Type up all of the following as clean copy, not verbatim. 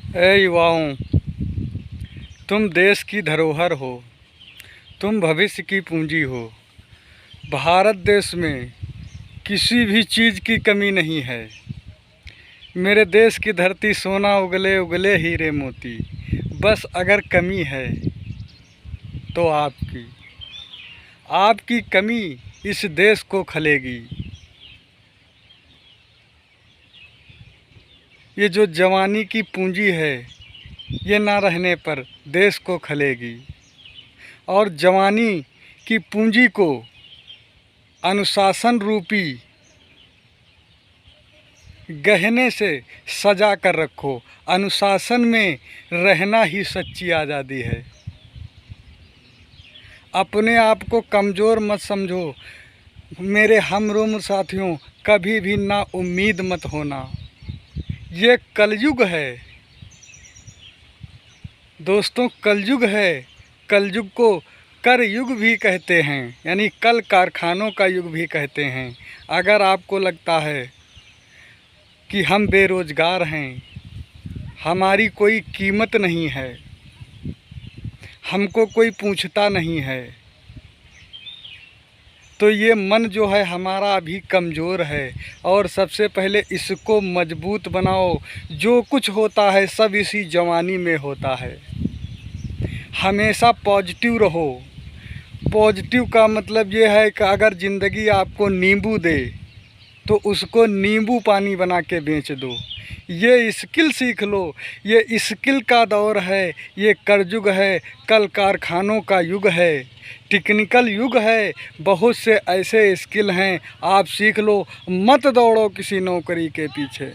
ऐ युवाओं, तुम देश की धरोहर हो, तुम भविष्य की पूंजी हो। भारत देश में किसी भी चीज़ की कमी नहीं है। मेरे देश की धरती सोना उगले उगले हीरे मोती। बस अगर कमी है तो आपकी कमी इस देश को खलेगी। ये जो जवानी की पूंजी है, ये ना रहने पर देश को खलेगी। और जवानी की पूंजी को अनुशासन रूपी गहने से सजा कर रखो। अनुशासन में रहना ही सच्ची आज़ादी है। अपने आप को कमज़ोर मत समझो मेरे हमउम्र साथियों, कभी भी ना उम्मीद मत होना। ये कलयुग है दोस्तों, कलयुग है। कलयुग को कर युग भी कहते हैं, यानी कल कारखानों का युग भी कहते हैं। अगर आपको लगता है कि हम बेरोज़गार हैं, हमारी कोई कीमत नहीं है, हमको कोई पूछता नहीं है, तो ये मन जो है हमारा अभी कमज़ोर है। और सबसे पहले इसको मजबूत बनाओ। जो कुछ होता है सब इसी जवानी में होता है। हमेशा पॉजिटिव रहो। पॉजिटिव का मतलब ये है कि अगर ज़िंदगी आपको नींबू दे तो उसको नींबू पानी बना के बेच दो। ये स्किल सीख लो। ये स्किल का दौर है। ये कलयुग है, कल कारखानों का युग है, टेक्निकल युग है। बहुत से ऐसे स्किल हैं, आप सीख लो। मत दौड़ो किसी नौकरी के पीछे,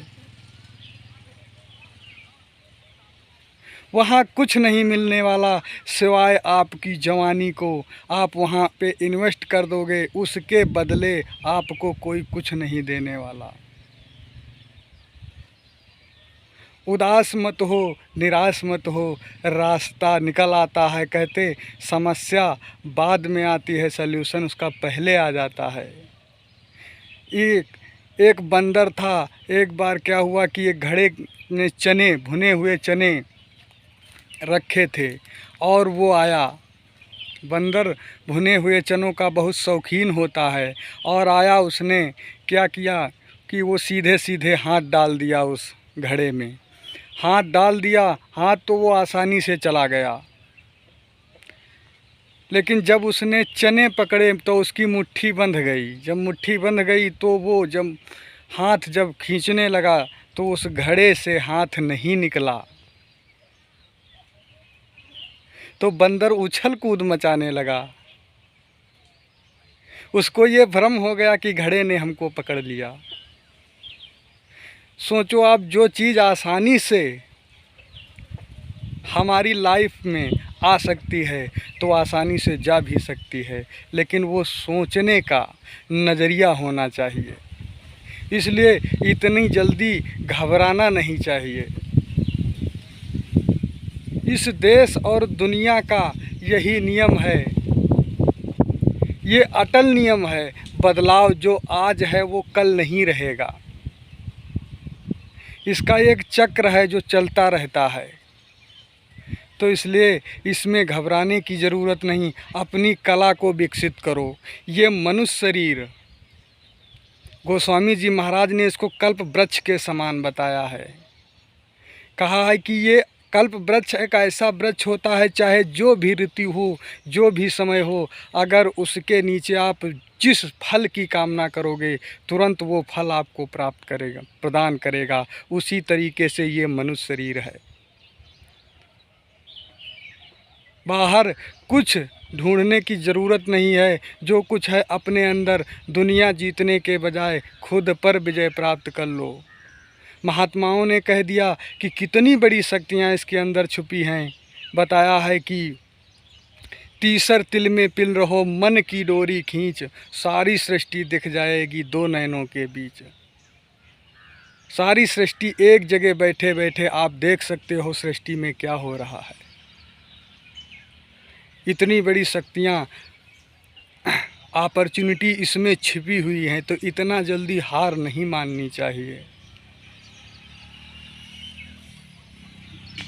वहाँ कुछ नहीं मिलने वाला सिवाय आपकी जवानी को। आप वहाँ पे इन्वेस्ट कर दोगे, उसके बदले आपको कोई कुछ नहीं देने वाला। उदास मत हो, निराश मत हो, रास्ता निकल आता है। कहते समस्या बाद में आती है, सल्यूशन उसका पहले आ जाता है। एक बंदर था। एक बार क्या हुआ कि एक घड़े ने चने, भुने हुए चने रखे थे और वो आया। बंदर भुने हुए चनों का बहुत शौकीन होता है और आया। उसने क्या किया कि वो सीधे सीधे हाथ डाल दिया उस घड़े में। हाथ डाल दिया, हाथ तो वो आसानी से चला गया, लेकिन जब उसने चने पकड़े तो उसकी मुट्ठी बंध गई। जब मुट्ठी बंध गई तो वो जब हाथ खींचने लगा तो उस घड़े से हाथ नहीं निकला। तो बंदर उछल कूद मचाने लगा। उसको ये भ्रम हो गया कि घड़े ने हमको पकड़ लिया। सोचो आप, जो चीज़ आसानी से हमारी लाइफ में आ सकती है तो आसानी से जा भी सकती है, लेकिन वो सोचने का नज़रिया होना चाहिए। इसलिए इतनी जल्दी घबराना नहीं चाहिए। इस देश और दुनिया का यही नियम है, ये अटल नियम है। बदलाव जो आज है वो कल नहीं रहेगा। इसका एक चक्र है जो चलता रहता है। तो इसलिए इसमें घबराने की ज़रूरत नहीं। अपनी कला को विकसित करो। ये मनुष्य शरीर, गोस्वामी जी महाराज ने इसको कल्प वृक्ष के समान बताया है। कहा है कि ये कल्प वृक्ष एक ऐसा वृक्ष होता है, चाहे जो भी ऋतु हो, जो भी समय हो, अगर उसके नीचे आप जिस फल की कामना करोगे तुरंत वो फल आपको प्राप्त करेगा, प्रदान करेगा। उसी तरीके से ये मनुष्य शरीर है। बाहर कुछ ढूंढने की ज़रूरत नहीं है। जो कुछ है अपने अंदर, दुनिया जीतने के बजाय खुद पर विजय प्राप्त कर लो। महात्माओं ने कह दिया कि कितनी बड़ी शक्तियाँ इसके अंदर छुपी हैं। बताया है कि तीसर तिल में पिल रहो, मन की डोरी खींच, सारी सृष्टि दिख जाएगी दो नैनों के बीच। सारी सृष्टि एक जगह बैठे बैठे आप देख सकते हो सृष्टि में क्या हो रहा है। इतनी बड़ी शक्तियाँ, अपॉर्चुनिटी इसमें छिपी हुई हैं, तो इतना जल्दी हार नहीं माननी चाहिए।